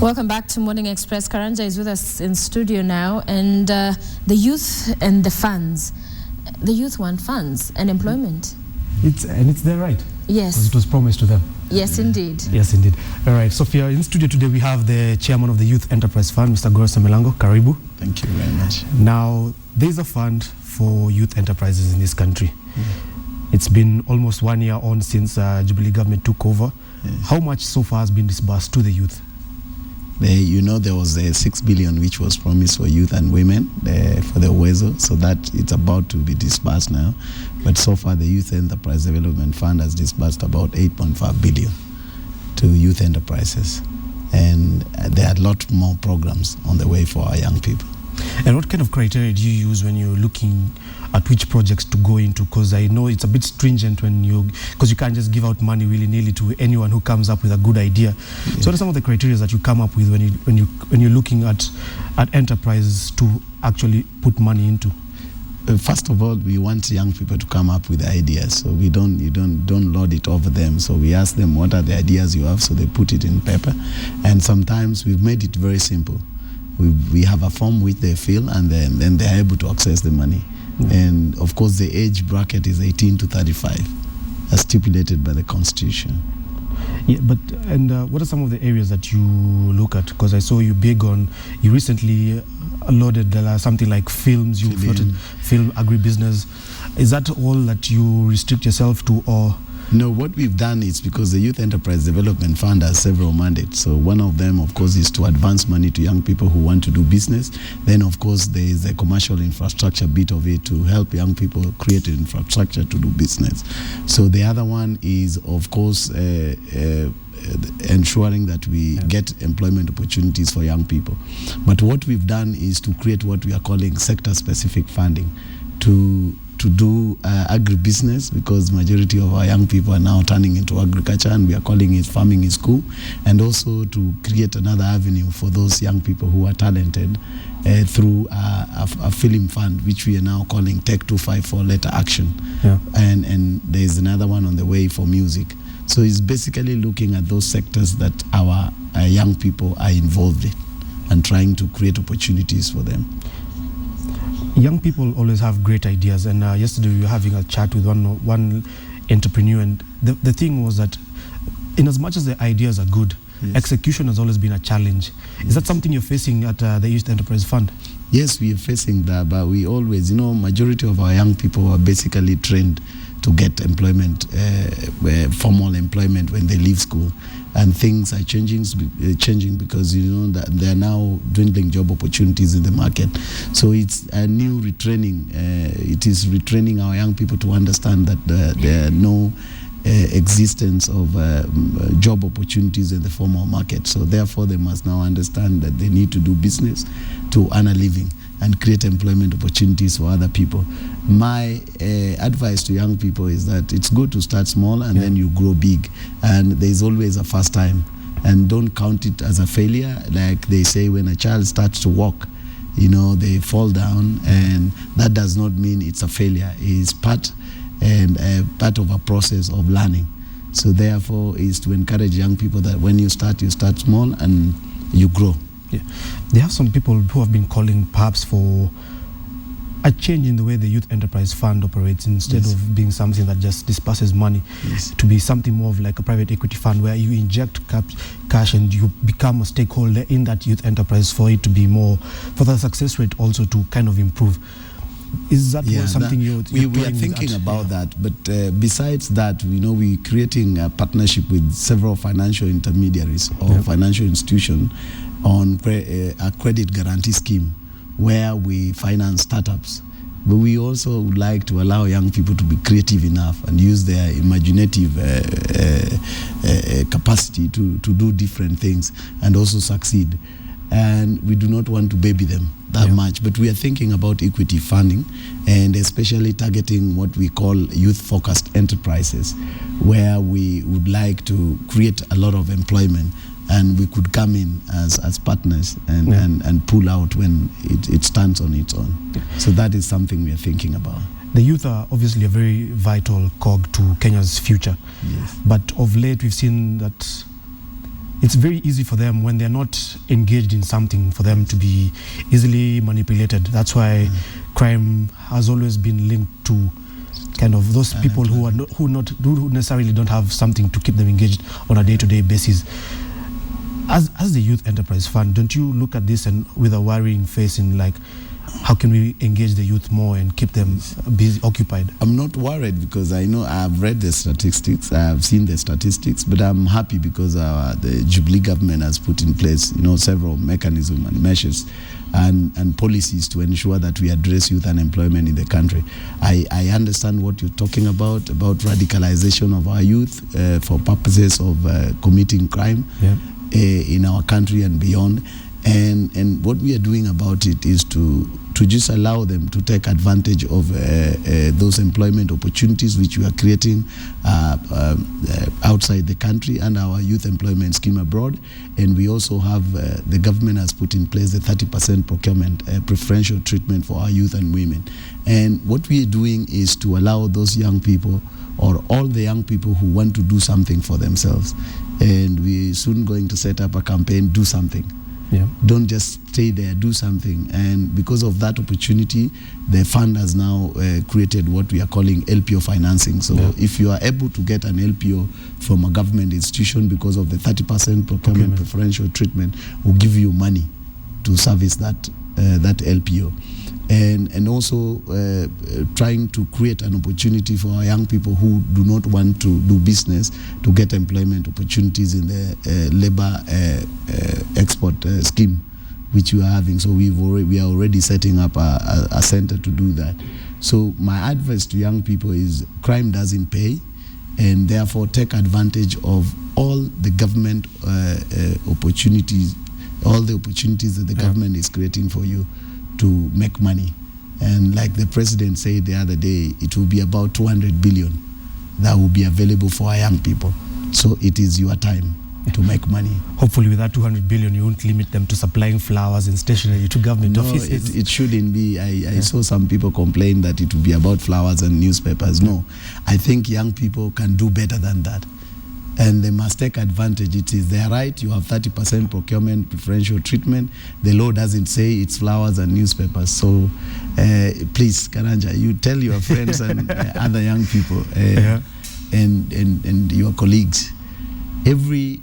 Welcome back to Morning Express. Karanja is with us in studio now, and the youth and the funds. The youth want funds and employment. It's their right. Yes. Because it was promised to them. Yes, indeed. Yes, indeed. All right, Sophia, in studio today we have the chairman of the Youth Enterprise Fund, Mr. Gorosa Milango. Karibu. Thank you very much. Now, there's a fund for youth enterprises in this country. It's been almost 1 year on since Jubilee government took over. Yes. How much so far has been disbursed to the youth? There was 6 billion which was promised for youth and women for the Uwezo, so that it's about to be disbursed now. But so far, the Youth Enterprise Development Fund has disbursed about 8.5 billion to youth enterprises. And there are a lot more programs on the way for our young people. And what kind of criteria do you use when you're looking at which projects to go into? Because I know it's a bit stringent because you can't just give out money willy-nilly to anyone who comes up with a good idea. Yeah. So what are some of the criteria that you come up with when you're looking at enterprises to actually put money into? First of all, we want young people to come up with ideas, so you don't load it over them. So we ask them what are the ideas you have, so they put it in paper. And sometimes we've made it very simple. We have a form which they fill, and then they're able to access the money. And of course, the age bracket is 18 to 35, as stipulated by the Constitution. Yeah, but what are some of the areas that you look at? Because I saw you recently loaded something like films, you floated film, agribusiness. Is that all that you restrict yourself to, or? No, what we've done is because the Youth Enterprise Development Fund has several mandates. So one of them, of course, is to advance money to young people who want to do business. Then, of course, there is a commercial infrastructure bit of it to help young people create an infrastructure to do business. So the other one is, of course, ensuring that we get employment opportunities for young people. But what we've done is to create what we are calling sector-specific funding to do agribusiness, because majority of our young people are now turning into agriculture, and we are calling it farming in school, and also to create another avenue for those young people who are talented through a film fund, which we are now calling Tech 254 Letter Action. Yeah. And there is another one on the way for music. So it's basically looking at those sectors that our young people are involved in and trying to create opportunities for them. Young people always have great ideas, and yesterday we were having a chat with one entrepreneur, and the thing was that in as much as the ideas are good, execution has always been a challenge. Is that something you're facing at the Youth Enterprise Fund? Yes, we are facing that, but we always, majority of our young people are basically trained to get employment, formal employment when they leave school. And things are changing because that there are now dwindling job opportunities in the market. So it's a new retraining. It is retraining our young people to understand that there are no existence of job opportunities in the formal market. So therefore, they must now understand that they need to do business to earn a living and create employment opportunities for other people. My advice to young people is that it's good to start small and then you grow big. And there's always a first time. And don't count it as a failure. Like they say, when a child starts to walk, they fall down, and that does not mean it's a failure. It's part of a process of learning. So therefore, is to encourage young people that when you start small and you grow. Yeah. There are some people who have been calling perhaps for a change in the way the Youth Enterprise Fund operates, instead of being something that just disperses money, to be something more of like a private equity fund where you inject cash and you become a stakeholder in that youth enterprise for it to be more, for the success rate also to kind of improve. Is that something you're we are thinking about that? But besides that, we're creating a partnership with several financial intermediaries or financial institutions on a credit guarantee scheme where we finance startups. But we also would like to allow young people to be creative enough and use their imaginative capacity to do different things and also succeed. And we do not want to baby them that much, but we are thinking about equity funding, and especially targeting what we call youth-focused enterprises, where we would like to create a lot of employment, and we could come in as partners and pull out when it stands on its own. So that is something we are thinking about. The youth are obviously a very vital cog to Kenya's future. Yes. But of late, we've seen that it's very easy for them when they're not engaged in something for them to be easily manipulated. That's why crime has always been linked to kind of those people who necessarily don't have something to keep them engaged on a day-to-day basis. As the Youth Enterprise Fund, don't you look at this and with a worrying face in like, how can we engage the youth more and keep them busy, occupied? I'm not worried because I know I've read the statistics, I've seen the statistics, but I'm happy because the Jubilee government has put in place, several mechanisms and measures and policies to ensure that we address youth unemployment in the country. I understand what you're talking about radicalization of our youth for purposes of committing crime in our country and beyond. And what we are doing about it is to just allow them to take advantage of those employment opportunities which we are creating outside the country and our youth employment scheme abroad. And we also have, the government has put in place the 30% procurement preferential treatment for our youth and women. And what we are doing is to allow those young people or all the young people who want to do something for themselves. And we're soon going to set up a campaign, Do Something. Yeah. Don't just stay there, do something. And because of that opportunity, the fund has now created what we are calling LPO financing. So if you are able to get an LPO from a government institution because of the 30% procurement preferential treatment, will give you money to service that LPO. And also trying to create an opportunity for our young people who do not want to do business to get employment opportunities in the labor export scheme, which we are having. So we are already setting up a center to do that. So my advice to young people is crime doesn't pay, and therefore take advantage of all the government opportunities, all the opportunities that the government is creating for you to make money. And like the president said the other day, it will be about 200 billion that will be available for our young people. So it is your time to make money. Hopefully with that 200 billion, you won't limit them to supplying flowers and stationery to government offices. It shouldn't be. I saw some people complain that it will be about flowers and newspapers. No, I think young people can do better than that. And they must take advantage. It is their right. You have 30% procurement preferential treatment. The law doesn't say it's flowers and newspapers. So please, Karanja, you tell your friends and other young people and your colleagues. Every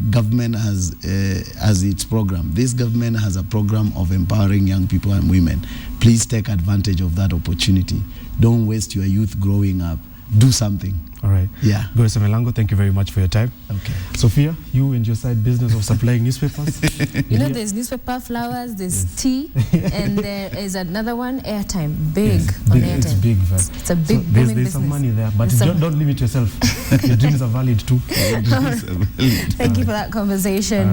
government has its program. This government has a program of empowering young people and women. Please take advantage of that opportunity. Don't waste your youth growing up. Do something. All right. Yeah. Goesa Melango, thank you very much for your time. Okay. Sophia, you and your side business of supplying newspapers. There's newspaper, flowers, there's tea, and there is another one, airtime. Big on airtime. It's big. It's a big booming there's business. Some money there, but don't limit yourself. Your dreams are valid too. Thank you for that conversation.